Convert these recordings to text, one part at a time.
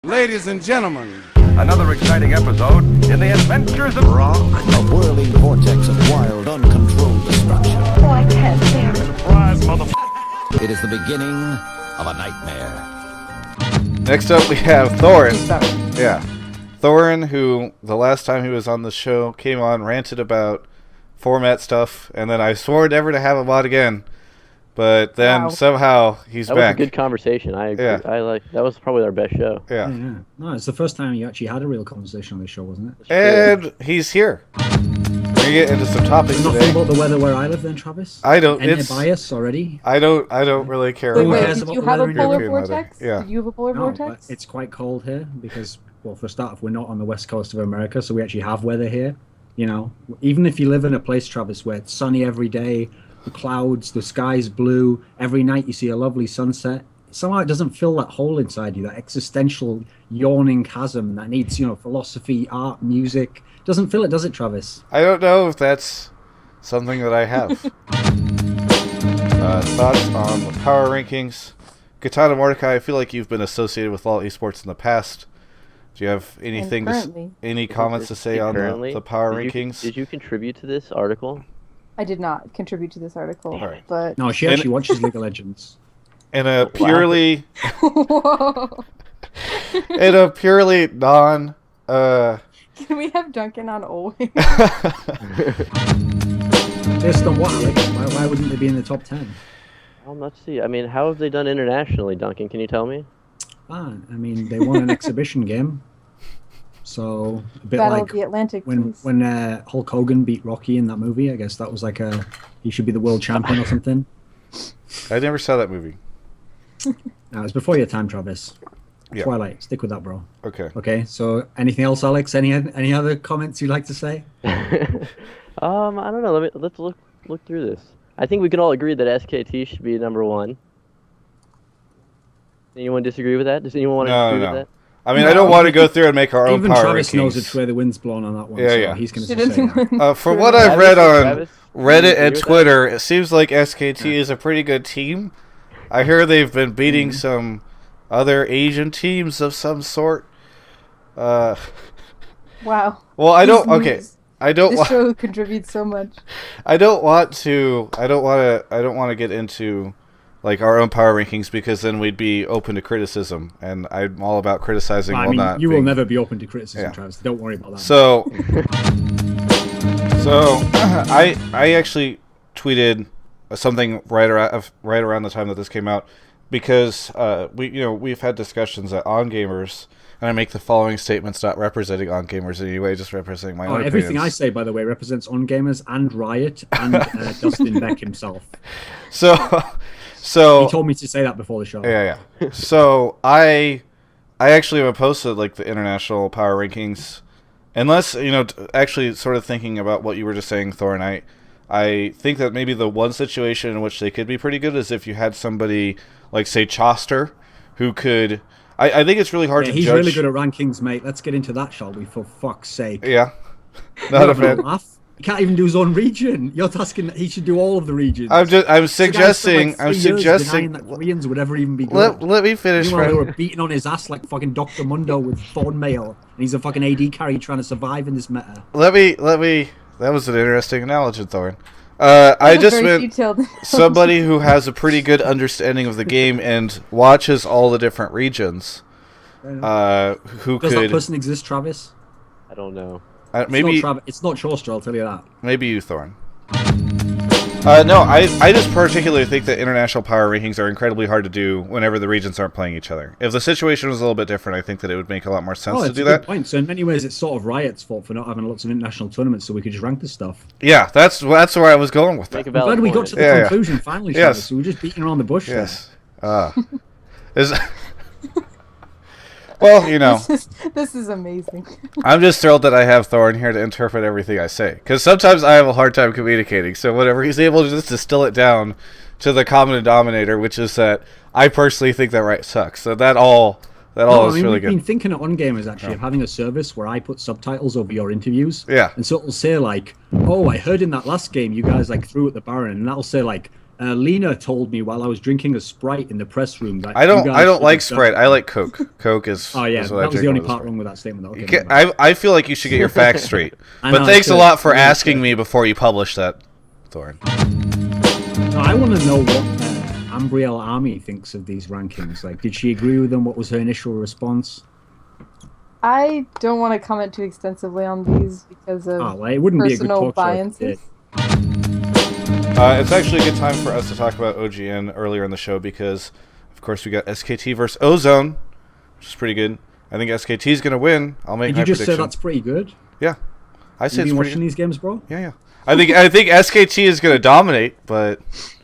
Ladies and gentlemen, another exciting episode in the adventures of Rock. A whirling vortex of wild, uncontrolled destruction. Oh, I can't bear it. Surprise, It is the beginning of a nightmare. Next up, we have Thooorin. Yeah. Thooorin, who the last time he was on the show came on, ranted about format stuff, and then I swore never to have him on again. But then somehow he's back. That was a good conversation. I agree. Yeah. That was probably our best show. Yeah. No, it's the first time you actually had a real conversation on this show, wasn't it? And he's here. We're gonna get into some topics Nothing today. about the weather where I live, then, Travis. I don't. Any It's bias already. I don't really care. Who about cares Did about you the have a weather in polar European weather. vortex? Yeah. Did you have a polar No, but vortex? it's quite cold here because, well, for a start off, we're not on the west coast of America, so we actually have weather here. You know, even if you live in a place, Travis, where it's sunny every day, the clouds, the sky's blue, every night you see a lovely sunset, somehow it doesn't fill that hole inside you, that existential yawning chasm that needs, philosophy, art, music. Doesn't fill it, does it, Travis? I don't know if that's something that I have. Thoughts on the power rankings? Katana Mordecai, I feel like you've been associated with all esports in the past. Do you have anything, any comments to say on the power rankings? Did you contribute to this article? I did not contribute to this article, but No, she actually watches League of Legends. In a purely, Whoa. in a purely non. Can we have Duncan on always? Based on what, Alex? Why wouldn't they be in the top 10? Let's see. I mean, how have they done internationally, Duncan? Can you tell me? They won an exhibition game. So, a bit Battle like of the Atlantic. when Hulk Hogan beat Rocky in that movie. I guess that was like he should be the world champion or something. I never saw that movie. No, it's before your time, Travis. Yeah. Twilight. Stick with that, bro. Okay. Okay. So, anything else, Alex? Any other comments you'd like to say? I don't know. Let's look through this. I think we can all agree that SKT should be number one. Anyone disagree with that? Does anyone want to disagree with that? I mean, I don't want to go through and make our own Even power Travis rankings. knows which way the wind's blowing on that one. Yeah. He's going to say that. From what I've read on Reddit and Twitter, it seems like SKT is a pretty good team. I hear they've been beating some other Asian teams of some sort. Wow. Well, I don't. Okay, I don't. This show contributes so much. I don't want to get into like our own power rankings because then we'd be open to criticism, and I'm all about criticizing. You will never be open to criticism, Travis. Don't worry about that. So I actually tweeted something right around the time that this came out because we've had discussions at On Gamers, and I make the following statements not representing On Gamers in any way, just representing my own opinions. Everything I say, by the way, represents On Gamers and Riot and Dustin Beck himself. So he told me to say that before the show. Yeah. So I actually am opposed to like the international power rankings, unless actually sort of thinking about what you were just saying, Thooorin. I think that maybe the one situation in which they could be pretty good is if you had somebody like say Choster, who could. I think it's really hard to judge. He's really good at rankings, mate. Let's get into that, shall we? For fuck's sake. Yeah. Not a fan. He can't even do his own region. You're asking that he should do all of the regions. I'm suggesting. That Koreans would ever even be good. Let me finish. Meanwhile, they were beating on his ass like fucking Dr. Mundo with thorn mail, and he's a fucking AD carry trying to survive in this meta. Let me. That was an interesting analogy, Thorin. I just meant somebody who has a pretty good understanding of the game and watches all the different regions. Does that person exist, Travis? I don't know. Maybe it's not Chauster, I'll tell you that. Maybe you, Thorin. No, I just particularly think that international power rankings are incredibly hard to do whenever the regions aren't playing each other. If the situation was a little bit different, I think that it would make a lot more sense to do that. Point. So in many ways, it's sort of Riot's fault for not having lots of international tournaments, so we could just rank this stuff. Yeah, that's where I was going with that. I'm glad we got to the conclusion finally. Yes. So we're just beating around the bush. Yes. Well, This is amazing. I'm just thrilled that I have Thorin here to interpret everything I say. Because sometimes I have a hard time communicating. So whenever he's able to just distill it down to the common denominator, which is that I personally think that Riot sucks. So that all is really good. We've been thinking at On Gamers actually of having a service where I put subtitles over your interviews. Yeah. And so it'll say like, oh, I heard in that last game you guys like threw at the Baron, and that'll say like, Lena told me while I was drinking a Sprite in the press room that I don't like Sprite. I like Coke. Coke is. Oh yeah, is what I that was drink the only with part Sprite. wrong with that statement. Though. You Okay, can't- I feel like you should get your facts straight. I But know, thanks a sure. lot for Yeah, asking sure. me before you publish that, Thorin. No, I want to know what Ambrielle Army thinks of these rankings. Like, did she agree with them? What was her initial response? I don't want to comment too extensively on these because of Oh, well, it wouldn't be a good personal talk show if it biases. It's actually a good time for us to talk about OGN earlier in the show because, of course, we got SKT versus Ozone, which is pretty good. I think SKT is going to win. I'll make did. my You just prediction. say that's pretty good. Yeah, I say You it's been pretty watching good. these games, bro? Yeah. I think SKT is going to dominate, but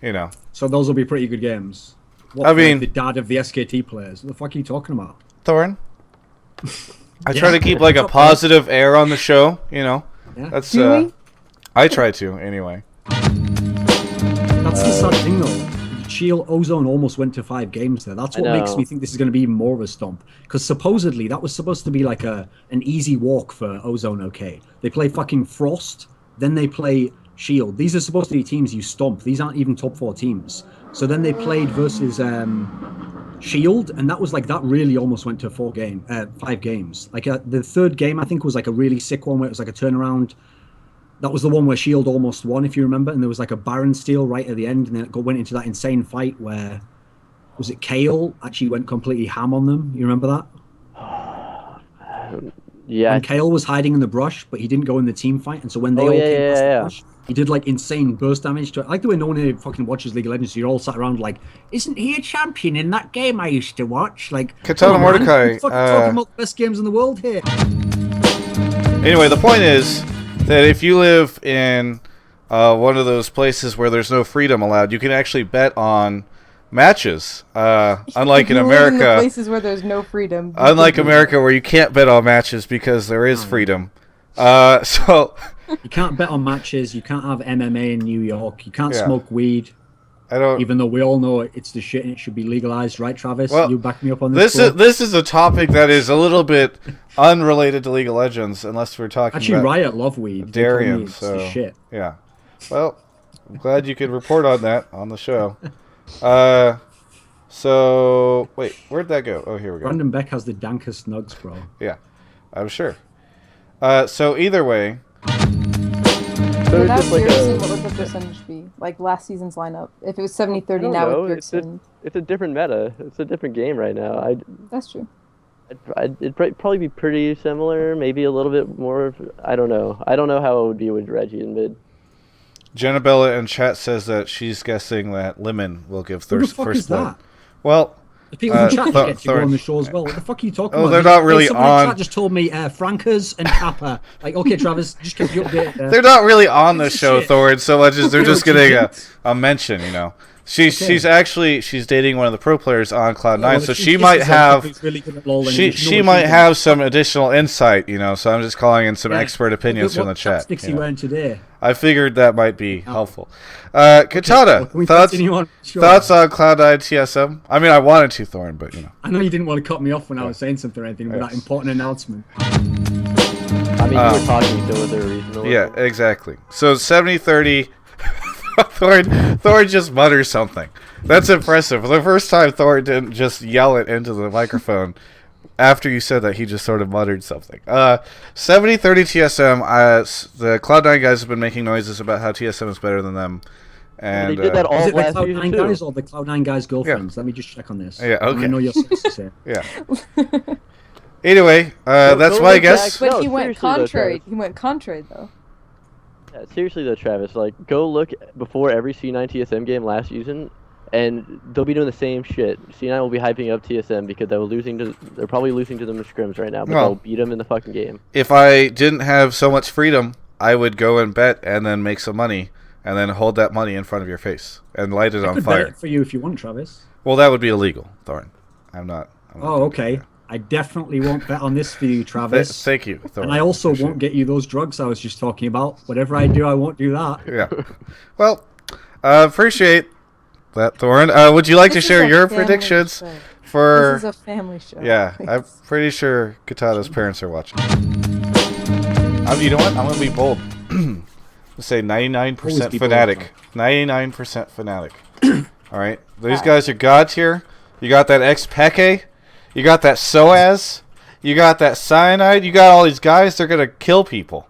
you know. So those will be pretty good games. What, I like mean- the dad of the SKT players. What the fuck are you talking about? Thorin. I Yeah. try to keep like a positive air on the show, you know. Yeah. That's Do we? I try to anyway. That's the sad thing, though. Shield Ozone almost went to 5 games there. That's I what makes know. me think this is going to be even more of a stomp. Because supposedly that was supposed to be like an easy walk for Ozone. Okay, they play fucking Frost, then they play Shield. These are supposed to be teams you stomp. These aren't even top 4 teams. So then they played versus Shield, and that was like that really almost went to 5 games. Like the third game, I think was like a really sick one where it was like a turnaround. That was the one where Shield almost won, if you remember, and there was like a Baron steal right at the end, and then it went into that insane fight where was it Kale actually went completely ham on them? You remember that? Yeah. When Kale was hiding in the brush, but he didn't go in the team fight, and so when they Oh, all yeah, came yeah, past yeah. the brush, he did like insane burst damage to it. I like the way no one here fucking watches League of Legends. So you're all sat around like, isn't he a champion in that game I used to watch? Like, Katana come on, man, Mordecai, we're fucking talking about the best games in the world here. Anyway, the point is that if you live in one of those places where there's no freedom allowed, you can actually bet on matches. Unlike If in you live in the America, places where there's no freedom. you unlike can do America where you can't bet on matches because there is freedom. So You can't bet on matches. You can't have MMA in New York. You can't Yeah. smoke weed. I don't. Even though we all know it's the shit and it should be legalized, right, Travis? Well, You back me up on this. This is a topic that is a little bit unrelated to League of Legends, unless we're talking Actually, about Riot love weed. They told me Darian. it's the So shit. yeah. Well, I'm glad you could report on that on the show. So wait, where'd that go? Oh, here we go. Brandon Beck has the dankest nugs, bro. Yeah, I'm sure. So either way, So But it's now just like seriously, a. what would the percentage be? Like last season's lineup. If it was 70-30 I don't now know. with It's Pearson. a different meta. It's a different game right now. That's true. It'd probably be pretty similar. Maybe a little bit more. I don't know. I don't know how it would be with Reggie in mid. Jennabella in chat says that she's guessing that Lemon will give Who the first fuck is blood. that? Well, The people in chat Thor- get to go Thorin- on the show as well. What the fuck are you talking Oh, about? they're not really someone on- in chat just told me Frankers and Kappa. Like, okay, Travis, just keep you updated there. they're not really on the Piece of show, shit. Thorin, so much as they're Okay, just what you getting think? a mention. You know, she's Okay. she's dating one of the pro players on Cloud9, Well, so if she kisses might her, have. she's really good at LOL, then She you should know she what might she's have some additional insight, you know. So I'm just calling in some doing. expert opinions Look from the what chat. chapsticks you he know. wearing today. I figured that might be helpful. Katana, Well, can we thoughts continue on? Sure. thoughts on Cloud9 TSM? I mean, I wanted to, Thorin, but you know. I know you didn't want to cut me off when I was saying something or anything with that Yes. important announcement. I mean, you were talking so there reasonable. Yeah, exactly. So 70-30. Thorin just mutters something. That's impressive. For the first time, Thorin didn't just yell it into the microphone. After you said that, he just sort of muttered something. 70-30 TSM. The Cloud9 guys have been making noises about how TSM is better than them. And They did that all Is it the last season Cloud9 too. guys or the Cloud9 guys' girlfriends? Let me just check on this. Yeah, okay. I know your sources here. Yeah. Anyway, that's don't my look guess. back. But No, he went seriously though, contrary. Travis. He went contrary though. Yeah, seriously though, Travis, like go look before every C9 TSM game last season, and they'll be doing the same shit. C9 will be hyping up TSM because they're probably losing to them in scrims right now, but Well- they'll beat them in the fucking game. If I didn't have so much freedom, I would go and bet and then make some money and then hold that money in front of your face and light it I on could bet fire. it for you if you want, Travis. Well, that would be illegal, Thorin. I'm not Oh, okay. I definitely won't bet on this for you, Travis. Thank you, Thorin. And I also Appreciate won't get you those drugs I was just talking about. Whatever I do, I won't do that. it. Yeah. Well, appreciate that, Thorin. Would you like This to is share a your family predictions show. for... This is a family show. Yeah, please. I'm pretty sure Katana's parents are watching. You know what? I'm going to be bold. Let's say 99% Always be bold, fanatic. 99% fanatic. All right, these guys are god tier. You got that X-Peke, you got that Soaz, you got that Cyanide, you got all these guys. They're gonna kill people.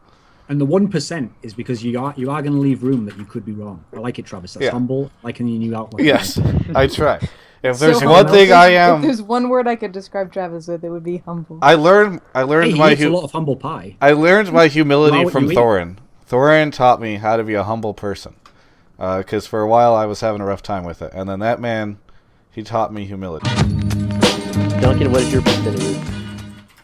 And the 1% is because you are going to leave room that you could be wrong. I like it, Travis. That's humble, like in your new outlook. Yes, I try. If there's So one thing I If am, there's one word I could describe Travis with, it would be humble. I learned Hey, he my eats a lot of humble pie. I learned my humility Wow, from you eat. Thooorin. Thooorin taught me how to be a humble person. Because for a while I was having a rough time with it, and then that man, he taught me humility. Duncan, what is your percentage?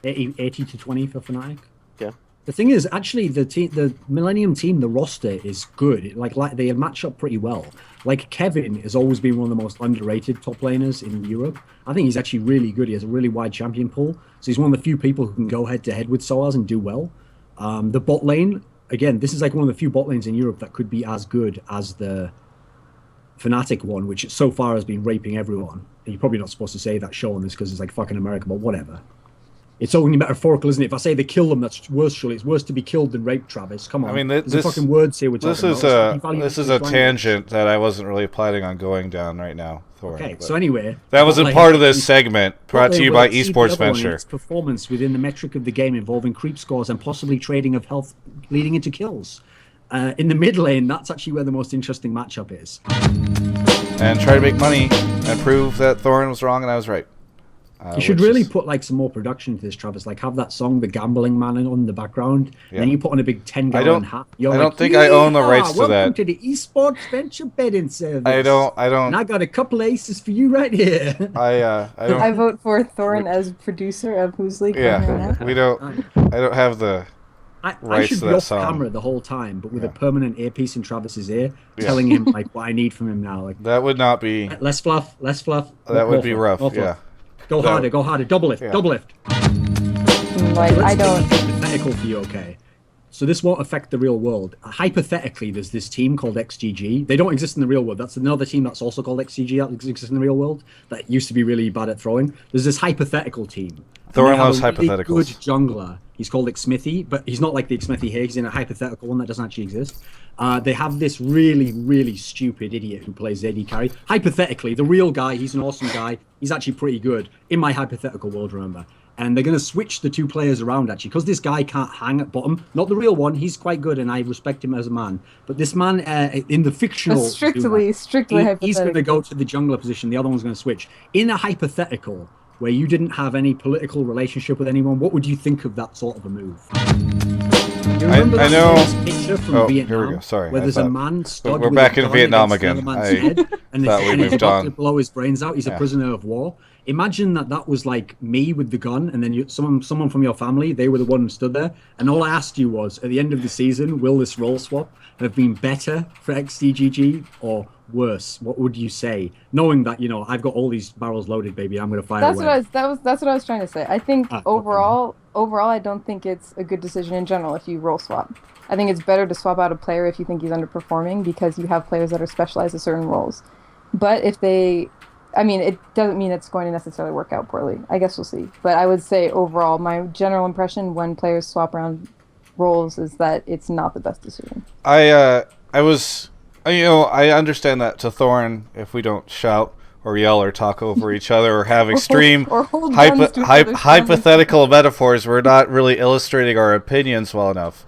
80 to 20 for Fnatic. Yeah. The thing is, actually, the Millennium team, the roster is good. Like they match up pretty well. Like Kevin has always been one of the most underrated top laners in Europe. I think he's actually really good. He has a really wide champion pool, so he's one of the few people who can go head to head with Soaz and do well. The bot lane, again, this is like one of the few bot lanes in Europe that could be as good as the Fnatic one, which so far has been raping everyone. You're probably not supposed to say that show on this because it's like fucking America, but whatever. It's only metaphorical, isn't it? If I say they kill them, that's worse. Surely it's worse to be killed than raped, Travis. Come on. I mean, there's fucking words here. This is a tangent that I wasn't really planning on going down right now. Thorin, Okay, so anyway, that wasn't part of this segment. Brought to you by Esports Venture. Its performance within the metric of the game involving creep scores and possibly trading of health leading into kills. In the mid lane, that's actually where the most interesting matchup is. And try to make money and prove that Thorin was wrong and I was right. You should really put like some more production to this, Travis. Like have that song, "The Gambling Man," on in the background, and then you put on a big 10-gallon hat. I don't think I own the rights to that. Welcome to the Esports Venture betting service. I don't. And I got a couple aces for you right here. I don't. I vote for Thorin as producer of Who's League. Yeah, we don't. I don't have the. I should be off camera the whole time, but with a permanent earpiece in Travis's ear, telling him like what I need from him now. Like that would not be. Less fluff, less fluff. That would be rough. Yeah. Go harder, double lift, double lift. Like, I don't. Hypothetical for you, okay? So this won't affect the real world. Hypothetically, there's this team called XGG. They don't exist in the real world. That's another team that's also called XGG that exists in the real world that used to be really bad at throwing. There's this hypothetical team. Thorin loves really hypotheticals. Good jungler. He's called Xmithy, but he's not like the Xmithy here. He's in a hypothetical one that doesn't actually exist. They have this really, really stupid idiot who plays AD carry. Hypothetically, the real guy, he's an awesome guy. He's actually pretty good in my hypothetical world, remember. And they're going to switch the two players around, actually, because this guy can't hang at bottom. Not the real one. He's quite good, and I respect him as a man. But this man, in the fictional... Strictly hypothetical. He's going to go to the jungler position. The other one's going to switch. In a hypothetical, where you didn't have any political relationship with anyone, what would you think of that sort of a move? You remember I know. Picture from Vietnam, here we go. Sorry, where there's a man stood we're with back a in gun Vietnam against again. the other man's head, and thought we he's moved about on. to blow his brains out. He's a prisoner of war. Imagine that was like me with the gun, and then someone from your family, they were the one who stood there, and all I asked you was, at the end of the season, will this role swap have been better for XDGG or worse? What would you say, knowing that I've got all these barrels loaded, baby? I'm gonna fire away. That's what I was trying to say. I think overall, I don't think it's a good decision in general if you role swap. I think it's better to swap out a player if you think he's underperforming because you have players that are specialized in certain roles. But if it doesn't mean it's going to necessarily work out poorly. I guess we'll see. But I would say overall, my general impression when players swap around roles is that it's not the best decision. I understand that to Thorin, if we don't shout or yell or talk over each other or have extreme or hold guns to each other's hypothetical metaphors, we're not really illustrating our opinions well enough.